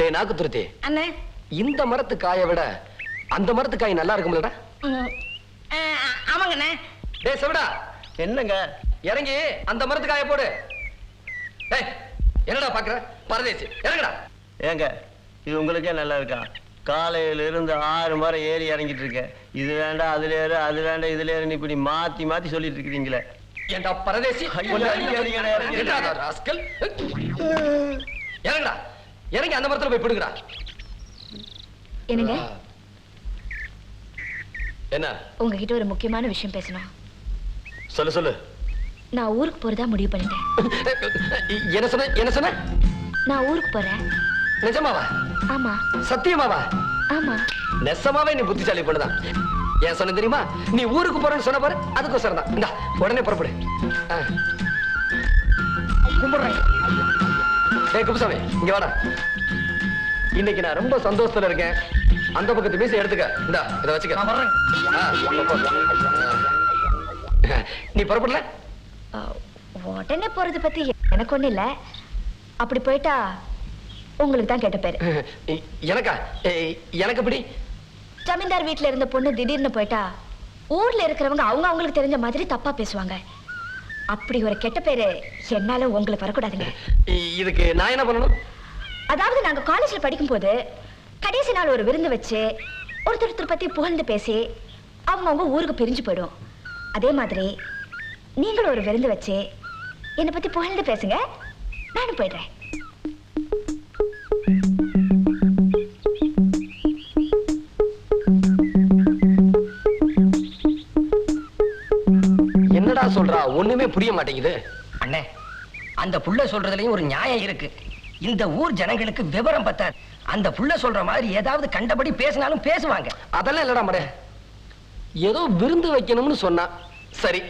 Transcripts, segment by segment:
டே நாக்கு துருத்தி அண்ணே, இந்த மரத்து காயை விட அந்த மரத்து காய் நல்லா இருக்கும்லடா? ஆமாங்கண்ணே. டே செவடா, என்னங்க இறங்கி அந்த மரத்து காயை போடு. டேய் என்னடா பாக்குற பரதேசி, இறங்குடா. ஏங்க இது உங்களுக்கே நல்லா இருக்கா? காலையில இருந்து 6 மரம் ஏறி இறங்கிட்டு இருக்கேன். இது வேண்டாம் அதுல ஏறு, அது வேண்டாம் இதுல ஏறுன்னு இப்படி மாத்தி மாத்தி சொல்லிட்டு இருக்கிறீங்களே. ஏண்டா பரதேசி, இறங்குடா. இறங்கி அந்த மரத்துல போய் பிடுங்கடா. என்னங்க, என்ன? உங்ககிட்ட ஒரு முக்கியமான விஷயம் பேசணும். சொல்லு சொல்லு. நான் ஊருக்கு போறதா முடிவு பண்ணிட்டேன். என்ன சொன்ன? என்ன சொன்ன? நான் ஊருக்கு போறேன். நிஜமாவா? ஆமா. சத்தியமாவா? ஆமா. நெசமாவே நீ புத்திசாலி பண்ணுதான். ஏன் சொன்ன தெரியுமா? நீ ஊருக்கு போறேன்னு சொன்ன பாரு, அதுக்கோசரம் தான். இந்தா உடனே புறப்படு. கும்பிடுறேன். ஏய் குப்புசாமி, இங்க வாடா. இன்னைக்கு நான் ரொம்ப சந்தோஷத்துல இருக்கேன். அந்த பக்கத்து மீசை எடுத்துக்க. இந்தா இதை வச்சுக்க. நான் வர்றேன். நீ புறப்படல? உடனே போறது பத்தி எனக்கு ஒண்ணு இல்ல. அப்படி போயிட்டா உங்களுக்கு தான் கேட்ட பேரு. எனக்கா? எனக்கு எப்படி? ஜமீன்தார் வீட்டுல இருந்த பொண்ணு திடீர்னு போயிட்டா ஊர்ல இருக்கிறவங்க அவங்க அவங்களுக்கு தெரிஞ்ச மாதிரி தப்பா பேசுவாங்க. அப்படி ஒரு கெட்ட பேரு என்னால உங்களுக்கு வரக்கூடாதுங்க. இதுக்கு நான் என்ன பண்ணணும்? அதாவது நாங்க காலேஜ்ல படிக்கும் போது கடைசி நாள் ஒரு விருந்து வச்சு ஒருத்தர் பத்தி புகழ்ந்து பேசி அவங்க ஊருக்கு பிரிஞ்சு போயிடும். அதே மாதிரி நீங்களும் ஒரு விருந்து வச்சு என்னை பத்தி புகழ்ந்து பேசுங்க, நானும் போயிடுறேன். என்னடா சொல்றா? ஒண்ணுமே புரிய மாட்டேங்குது. அண்ணே, அந்த புள்ள சொல்றதுலயும் ஒரு நியாயம் இருக்கு. இந்த ஊர் ஜனங்களுக்கு விவரம் பத்தாது. அந்த புள்ள சொல்ற மாதிரி ஏதாவது கண்டபடி பேசினாலும் பேசுவாங்க. அதெல்லாம் இல்லடா மடே. ஏதோ விருந்து வைக்கணும்னு சொன்னா சரி.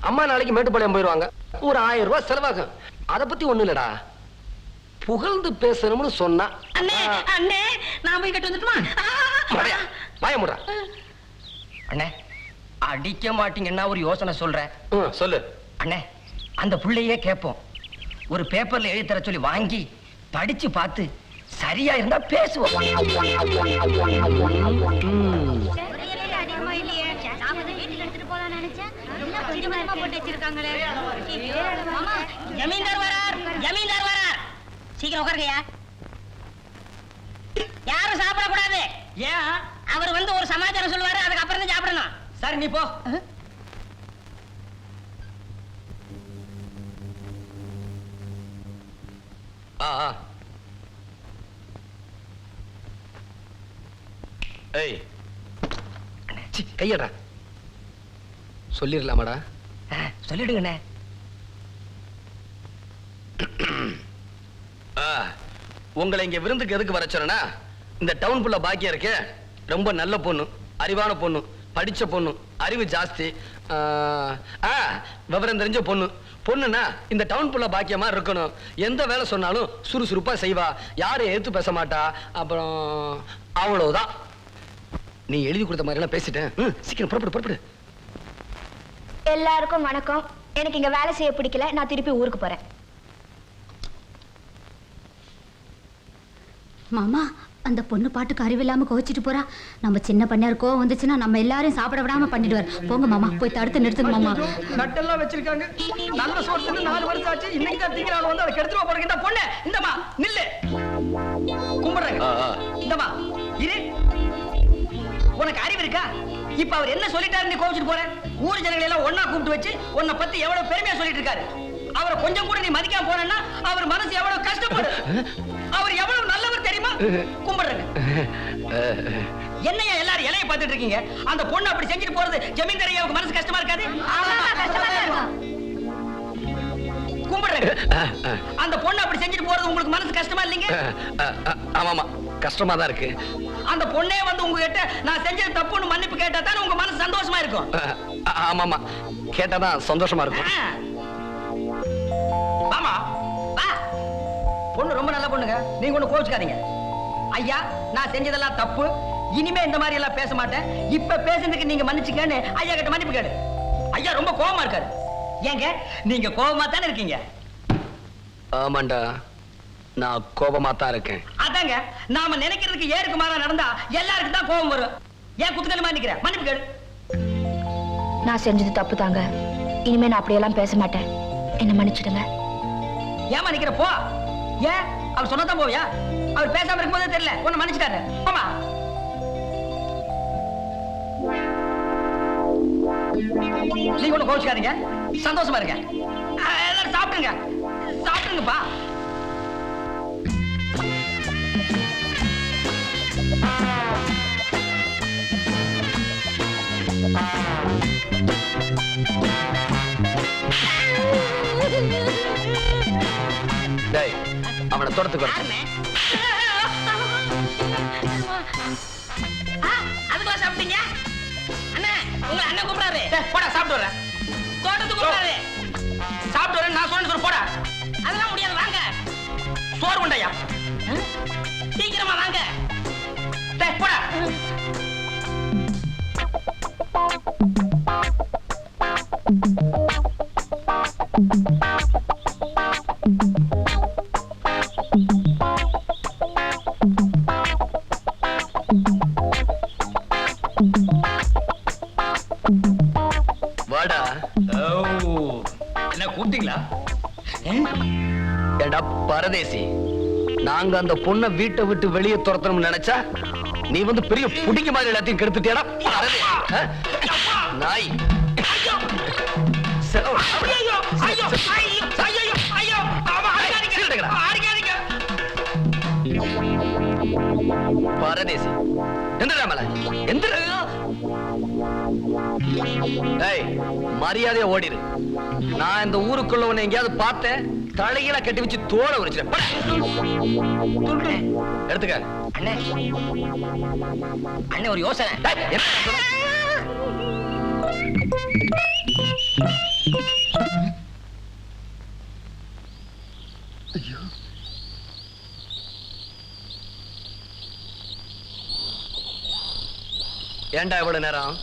அம்மா நாளைக்கு மேட்டுப்பாளையம் போயிடுவாங்க, ஒரு 1000 ரூபாய் செலவாகும். அதை பத்தி ஒண்ணு இல்லடா. புகழ்ந்து பேசணும்னு சொன்னா அண்ணே அண்ணே நான் போய் கட்டு வந்துட்டுமா? பயமுடா. அண்ணே அடிக்க மாட்டீங்கன்னா ஒரு யோசனை சொல்றேன். சொல்லு. அண்ணே, அந்த புள்ளையே கேட்போம். ஒரு பேப்பர்ல எழுதி தர சொல்லி வாங்கி படிச்சு பார்த்து சரியா இருந்தா பேசுவோம். ஜமீன்தார் வரார், ஜமீன்தார் வரார். சீக்கிரம் உட்காருங்கயா. யாரும் சாப்பிடக்கூடாது. ஏன்? அவர் வந்து ஒரு சமாச்சாரம் சொல்லுவாரு, அதுக்கு அப்புறம் தான் சாப்பிடணும். சரி நீ போ. கையடா. சொல்லிடலாமாடா? சொல்லிடுங்கண்ணே. உங்களை இங்க விருந்துக்கு எதுக்கு வர சொன்னா, இந்த டவுன் புள்ள பாக்கியம் இருக்கு. ரொம்ப நல்ல பொண்ணு, அறிவான பொண்ணு, படிச்ச பொண்ணு, அறிவு ஜாஸ்தி, விவரம் தெரிஞ்ச பொண்ணு. பொண்ணுன்னா இந்த டவுன் புள்ள பாக்கியமா இருக்கணும். எந்த வேலை சொன்னாலும் சுறுசுறுப்பா செய்வா, யாரும் எதிர்த்து பேச மாட்டா. அப்புறம் அவ்வளவுதான். நீ எழுதி கொடுத்த மாதிரி எல்லாம் பேசிட்டேன். சீக்கிரம் புறப்படு புறப்படு. எல்லாருக்கும் வணக்கம். எனக்கு இங்க வேலை செய்ய பிடிக்கல, நான் திருப்பி ஊருக்கு போறேன். மாமா, அந்த பொண்ணு பாட்டுக்கு அறிவில்லாம கோச்சிட்டு போறா. நம்ம சின்ன பண்ணையார் கோவம் வந்துச்சுன்னா நம்ம எல்லாரையும் சாப்பிட விடாம பண்ணிடுவார். போங்க மாமா, போய் தடுத்து நிறுத்துங்க மாமா. நட்டெல்லாம் வச்சிருக்காங்க. நல்ல சோறு 4 வருஷம் ஆச்சு. இன்னைக்கு தான் திங்கறாங்க வந்து அதை கெடுத்துவா போறீங்க. இந்த பொண்ணு இந்தமா நில்லு. கும்பிடுறேங்க. இந்தமா இரு. உனக்கு அறிவு இருக்கா? இப்ப அவர் என்ன சொல்லிட்டாரு நீ கோவிச்சிட்டு போற? ஊர் ஜனங்களை எல்லாம் ஒண்ணா கூப்பிட்டு வச்சு உன்னை பத்தி எவ்வளவு பெருமையா சொல்லிட்டு இருக்காரு. அவரை கொஞ்சம் கூட நீ மதிக்காம போனா அவர் மனசு எவ்வளவு கஷ்டப்படும். அவர் எவ்வளவு நல்லவர் தெரியுமா? கும்பிடுறேங்க. என்னையா எல்லாரும் இலையை பார்த்துட்டு இருக்கீங்க? அந்த பொண்ணு அப்படி செஞ்சுட்டு போறது ஜமீன்தார் ஐயாவுக்கு மனசு கஷ்டமா இருக்காது? கும்பிடுறேங்க. அந்த பொண்ணு அப்படி செஞ்சுட்டு போறது உங்களுக்கு மனசு கஷ்டமா இல்லைங்க? ஆமாமா, கஷ்டமா தான் இருக்கு. அந்த பொண்ணே வந்து உங்ககிட்ட நான் செஞ்சது தப்புன்னு மன்னிப்பு கேட்டா தானே உங்க மனசு சந்தோஷமா இருக்கும். ஆமாமா, கேட்டாதான் சந்தோஷமா இருக்கும். ஆமா வா. பொண்ணு ரொம்ப நல்ல பொண்ணுங்க, நீங்க ஒண்ணு கோவிச்சுக்காதீங்க. ஐயா, நான் செஞ்சதெல்லாம் தப்பு, இனிமே இந்த மாதிரி எல்லாம் பேச மாட்டேன். இப்ப பேசுறதுக்கு நீங்க மன்னிச்சுக்கன்னு ஐயா கிட்ட மன்னிப்பு கேடு. ஐயா ரொம்ப கோவமா இருக்காரு. ஏங்க நீங்க கோவமா தானே இருக்கீங்க? ஆமாண்டா, நான் கோபமா தான் இருக்கேன். அதான் அதாங்க நாம நினைக்கிறதுக்கு ஏருக்கு மாறா நடந்தா எல்லாருக்கும் தான் கோபம் வரும். ஏன் குத்துக்கலுமா நிக்கிற? மன்னிப்பு கேளு. நான் செஞ்சது தப்பு தாங்க. இனிமே நான் அப்படியெல்லாம் பேச மாட்டேன். என்ன மன்னிச்சிடுங்க. ஏமா நிக்கிற? போ. ஏன் அவர் சொன்னதான் போவியா? அவர் பேசாம இருக்கும்போதே தெரியல உன்னை மன்னிச்சிட்டாரு. போமா. நீங்க ஒண்ணு கோவிச்சுக்காதீங்க, சந்தோஷமா இருங்க. எல்லாரும் சாப்பிடுங்க, சாப்பிடுங்கப்பா. டேய், அவனை தொடத்துக்கு வர. அதுக்குள்ள சாப்பிட்டீங்க? அண்ணா, உங்க அண்ணன் கூப்பிடாரு. போடா, சாப்பிட்டு வரேன். தோட்டத்துக்கு கூப்பிடாரு. சாப்பிட்டு வரேன் நான் சொன்னேன்னு சொல்லு. போடா. அதெல்லாம் முடியாது, வாங்க. சோறு உண்டையா? சீக்கிரமா வாங்க. போடா. வாடா. என்ன கூப்பிட்டீங்களா? ஏடா பரதேசி, நாங்க அந்த பொண்ணை வீட்டை விட்டு வெளியே துரத்தணும்னு நினைச்சா நீ வந்து பெரிய புடிங்க மாதிரி எல்லாத்தையும் கெடுத்துட்டியாடா பரதேசி. நாய். பரதேசி எந்திரா மேல எந்திர. மரியாதையா ஓடிரு. நான் இந்த ஊருக்குள்ள உன்னை எங்கேயாவது பார்த்தேன், தலையில கட்டி வச்சு தோலை உரிச்சிட்டேன். எடுத்துக்க. அண்ணே, அண்ணே ஒரு யோசனை. ஏண்டா எவ்வளவு நேரம்?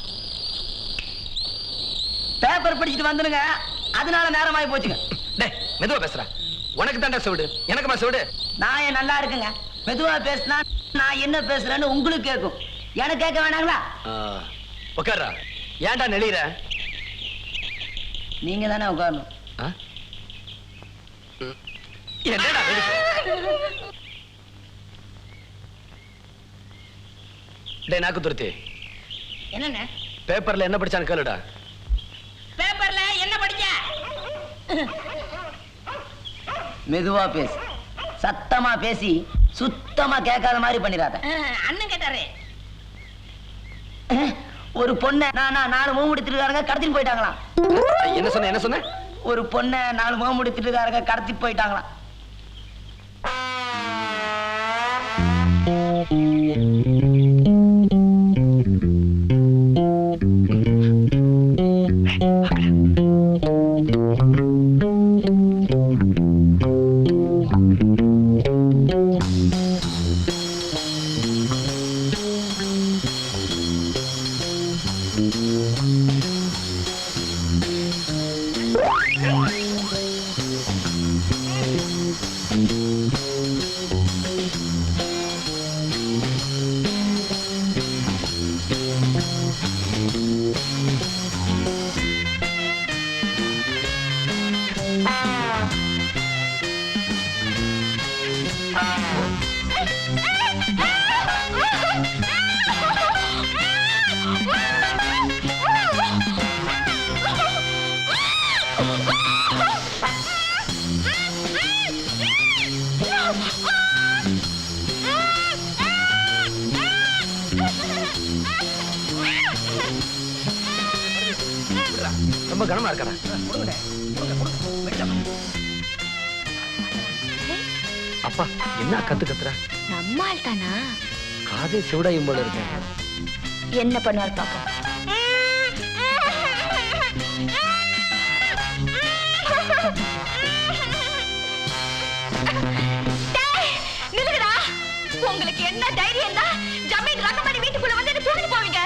பேப்பர் படிச்சுட்டு வந்துருங்க, அதனால நேரமாயி போச்சுங்க. டேய், மெதுவா பேசுற. உனக்கு தாண்டா செவிடு, எனக்கு செவிடு. நான் ஏன் நல்லா இருக்குங்க. மெதுவா பேசினா நான் என்ன பேசுறேன்னு உங்களுக்கு கேட்கும், எனக்கு கேட்க வேணாங்களா? உட்கார்றா. ஏன்டா நெளிற? நீங்க தானே உட்காரணும். என்னடா டேய் நாக்கு துருத்தி, என்னண்ணே? பேப்பர்ல என்ன படிச்சான்னு கேளுடா. பேப்பர்ல என்ன படிச்ச? மெதுவா பேசு, சத்தமா பேசி சுத்தமா கேட்காத மாதிரி பண்ணிடாத. அண்ணன் கேட்டாரு. ஒரு பொண்ணை நான் 4 முகம் முடித்திருக்காருங்க, கடத்திட்டு போயிட்டாங்களாம். என்ன சொன்ன என்ன சொன்ன? ஒரு பொண்ணை 4 முகம் முடித்திருக்காருங்க, கடத்திட்டு போயிட்டாங்களாம். ரொம்ப கனமா இருக்கா? அப்பா என்ன கத்துற? நம்மால் தானா? காதே சிவடாயும் போல இருக்க. என்ன பண்ணுவார் பாப்பா. நில்லுடா. உங்களுக்கு என்ன தைரியம் தான் ஜமீன் ரகமணி வீட்டுக்குள்ள வந்து தூக்கிட்டு போவீங்க?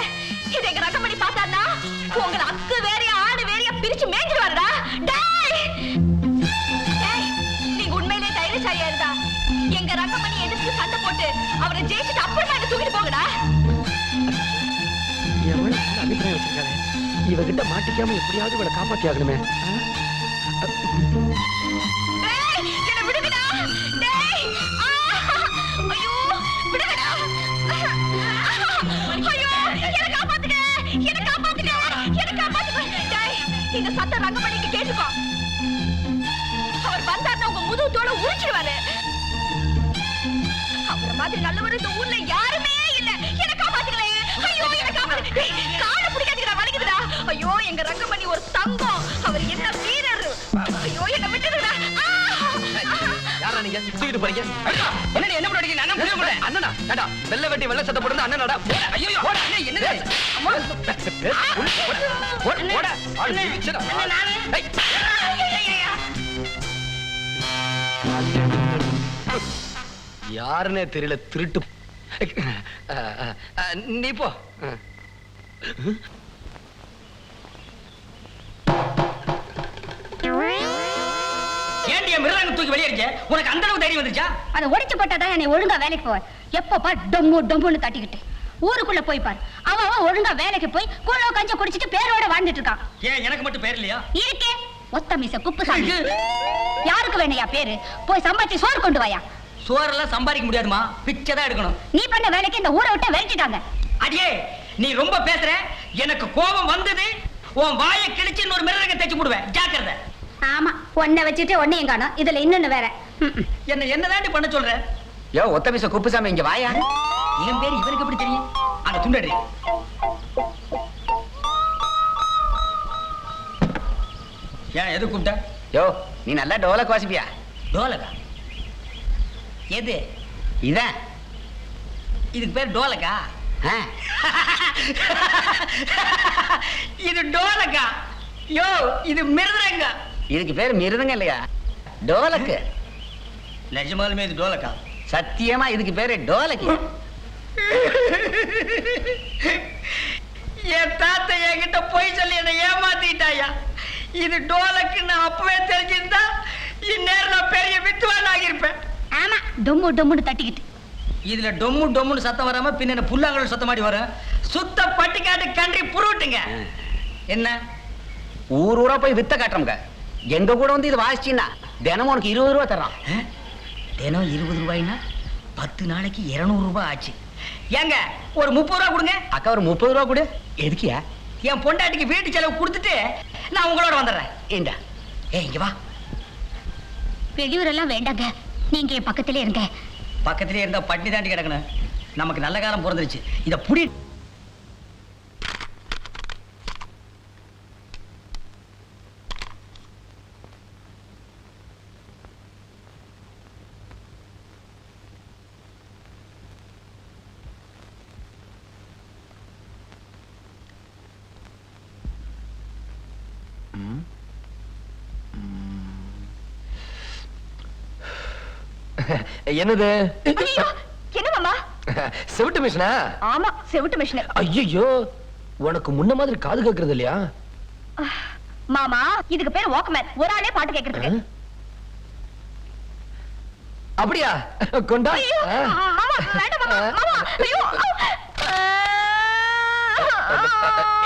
இது எங்க ரகமணி பார்த்தாருன்னா உங்களை அக்கு வேறையா ஆடு வேறையா பிரிச்சு மேய்ஞ்சிருவாருடா. நீங்க உண்மையிலேயே தைரியசாலியா இருந்தா எங்க ரங்கமணி எதிர்த்து சண்டை போட்டு அவரை ஜெயிச்சுட்டு அப்புறமா என்ன தூக்கிட்டு போங்கடா. எவ்வளவு நல்ல அபிப்பிராயம் வச்சிருக்காரு. இவகிட்ட மாட்டிக்காம எப்படியாவது இவளை காப்பாத்தி ஆகணுமே. டேய், என்னை விடுங்கடா. டேய், ஐயோ, விடுங்கடா. ஐயோ, என்னை காப்பாத்துங்க, என்னை காப்பாத்துங்க, என்னை காப்பாத்துங்க. டேய், இந்த சத்தம் ரங்கமணிக்கு கேட்டுக்கோ. அவர் வந்தாருன்னா உங்க முதுகுத்தோட உரிச்சிடுவாரு. அவரை மாதிரி நல்லவர் இந்த ஊர்ல யாருமே இல்ல. என்னை காப்பாத்துங்களே. ஐயோ, என்னை காப்பாத்து. டேய், காலை பிடிக்காதீங்கடா, வலிக்குதுடா. ஐயோ, எங்க ரங்கமணி ஒரு தங்கம். அவர் என்ன வீரர். ஐயோ, என்னை விட்டுடுடா. யாரா நீங்க தூக்கிட்டு போறீங்க? என்னடி என்ன பண்ணி நான் புரிய மாட்டேன். அண்ணனா ஏடா வெள்ளை வெட்டி வெள்ளை சட்டை போட்டு அண்ணனாடா. ஐயோ என்னது அம்மா ஓட ஆள் மிச்சடா. ஏய் யாருனே தெரியல திருட்டு. நீ போ. ஏன்டி மிருதங்க தூக்கி வெளியே இருக்க? உனக்கு அந்த அளவுக்கு தைரியம் வந்துச்சா? அதை உடைச்சு போட்டாதான் என்னை ஒழுங்கா வேலைக்கு போவார். எப்போ பார் டொம்மு டொம்முன்னு தட்டிக்கிட்டு ஊருக்குள்ள போய் பார். அவன் ஒழுங்கா வேலைக்கு போய் கூழோ கஞ்ச குடிச்சிட்டு பேரோட வாழ்ந்துட்டு இருக்கான். ஏன் எனக்கு மட்டும் பேர் இல்லையா? இருக்கே ஒத்த மீச குப்புசாமி. யாருக்கு வேணையா பேரு? போய் சம்பாதிச்சு சோறு கொண்டு வாயா. சோறெல்லாம் சம்பாதிக்க முடியாதுமா, பிச்சை தான் எடுக்கணும். நீ பண்ண வேலைக்கு இந்த ஊரை விட்டு விரட்டிட்டாங்க. அடியே நீ ரொம்ப பேசுற. எனக்கு கோபம் வந்தது. உன் வாயை கிழிச்சு இன்னொரு மிருதங்க தைச்சு போடுவேன். ஜாக்கிரதை. ஆமா, ஒன்ன வச்சுட்டு ஒன்னையும் காணோம். இதுல இன்னொன்னு வேற. என்னதாண்டி பண்ண சொல்ற? யோ ஒத்த மீச குப்புசாமி இங்க வாயா. என் பேர் இவருக்கு எப்படி தெரியும்? அங்க துண்டடி. ஏன் எது கூப்பிட்ட? யோ நீ நல்லா டோலக் வாசிப்பியா? டோலகா? எது இதான். இதுக்கு பேர் டோலகா? ஆ. இது டோலகா. யோ இது மிருதங்க. இதுக்கு பேர் மிருதங்க இல்லையா, டோலக்கு. நிஜமாலுமே இது டோலகா? சத்தியமா இதுக்கு பேரு டோலக்கு. என் தாத்தா என்கிட்ட போய் சொல்லி என்னை ஏமாத்திட்டாயா. இது டோலக்குன்னு அப்பவே தெரிஞ்சிருந்தா இந்நேரம் நான் பெரிய வித்துவான் ஆகியிருப்பேன். ஆமா, டொம்மு டொம்முன்னு தட்டிக்கிட்டு. இதுல டொம்மு டொம்முன்னு சத்தம் வராம பின்ன என்ன புல்லாங்கல் சத்தம் மாடி வரும். சுத்த பட்டிக்காட்டு கன்றி புருட்டுங்க. என்ன ஊர் ஊரா போய் வித்த காட்டுறோங்க. எங்க கூட வந்து இது வாசிச்சீங்கன்னா தினமும் உனக்கு 20 ரூபா தர்றான். தினம் 20 ரூபாய்னா 10 நாளைக்கு 200 ரூபாய் ஆச்சு. ஏங்க ஒரு 30 ரூபா கொடுங்க. அக்கா ஒரு 30 ரூபா கொடு. எதுக்கியா? என் பொண்டாட்டிக்கு வீட்டு செலவு கொடுத்துட்டு நான் உங்களோட வந்துடுறேன். ஏண்டா இங்க வா. வெளியூரெல்லாம் வேண்டாங்க, நீங்க என் பக்கத்திலே இருங்க. பக்கத்திலே இருந்தா பட்டினி தாண்டி கிடக்கணும். நமக்கு நல்ல காலம் பிறந்துருச்சு. இத புடி. என்னது? என்ன மாமா? செவிட்டு மிஷினா? ஆமா, செவிட்டு மிஷின். ஐயோ, உனக்கு முன்ன மாதிரி காது கேட்கறது இல்லையா? மாமா, இதுக்கு பேர் வாக்மேன். ஒரு ஆளே பாட்டு கேட்கறதுக்கு. அப்படியா? கொண்டா. மாமா, வேண்டாம் மாமா. மாமா, ஐயோ.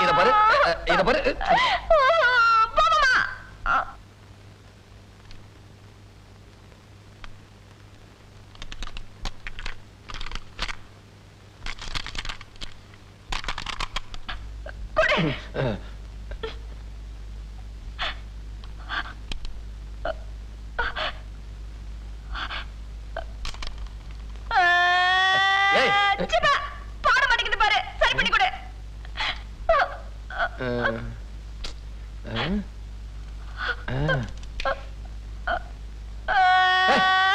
இத பாரு, இத பாரு. மாமா. பாட மாட்டேங்குது பாரு, சரி பண்ணி கொடு.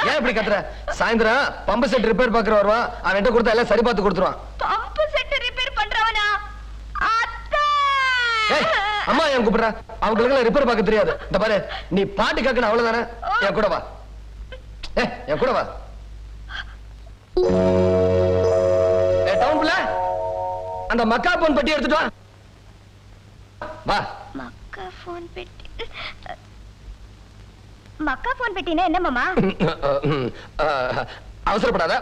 ஏன் இப்படி கத்துற? சாயந்தரம் பம்பு செட் ரிப்பேர் பாக்குற வருவான். அவன்கிட்ட கொடுத்தா எல்லாம் சரி பார்த்து கொடுத்துருவான். பம்பு செட் ரிப்பேர் பண்றவனா? அம்மா என் கூப்பிடுறா. அவங்களுக்கு ரிப்பேர் பார்க்க தெரியாது. இந்த பாரு, நீ பாட்டு கேட்கணும் அவ்வளவுதானே. என் கூட வா. என் கூட வா. டவுன்ல அந்த மக்கா போன் பெட்டி எடுத்துட்டு வா. வா. மக்கா போன் பெட்டி. மக்கா போன் பெட்டினா என்ன மாமா? அவசரப்படாத,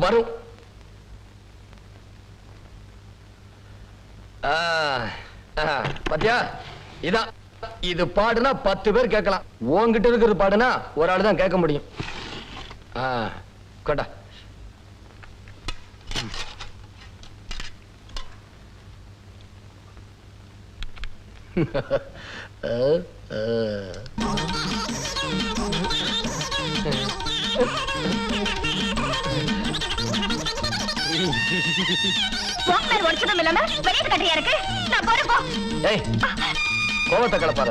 வரும். பாத்தியா, இதான் இது பாடுனா 10 பேர் கேட்கலாம். உன்கிட்ட இருக்கிறது பாடுனா ஒரு ஆள் தான் கேட்க முடியும். கொண்டா. வாக்மேன் உடைச்சதும் இல்லாம வெளியே கட்டையா இருக்கு. நான் போறேன் போ. ஏய், கோவத்தை கலப்பாத.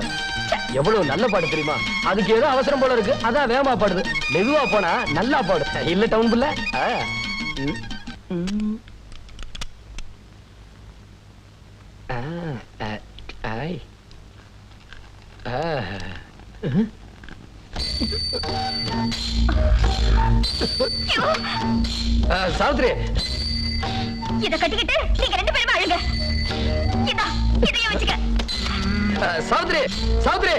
எவ்வளவு நல்ல பாடு தெரியுமா? அதுக்கு ஏதோ அவசரம் போல இருக்கு, அதான் வேகமா பாடுது. மெதுவா போனா நல்லா பாடு. இல்ல டவுன் புள்ள. சாவித்ரி, இத கட்டிக்கிட்டு நீங்க 2 பேரும் அழுங்க. இதையும் வச்சுக்க. சாவித்ரி, சாவித்ரி.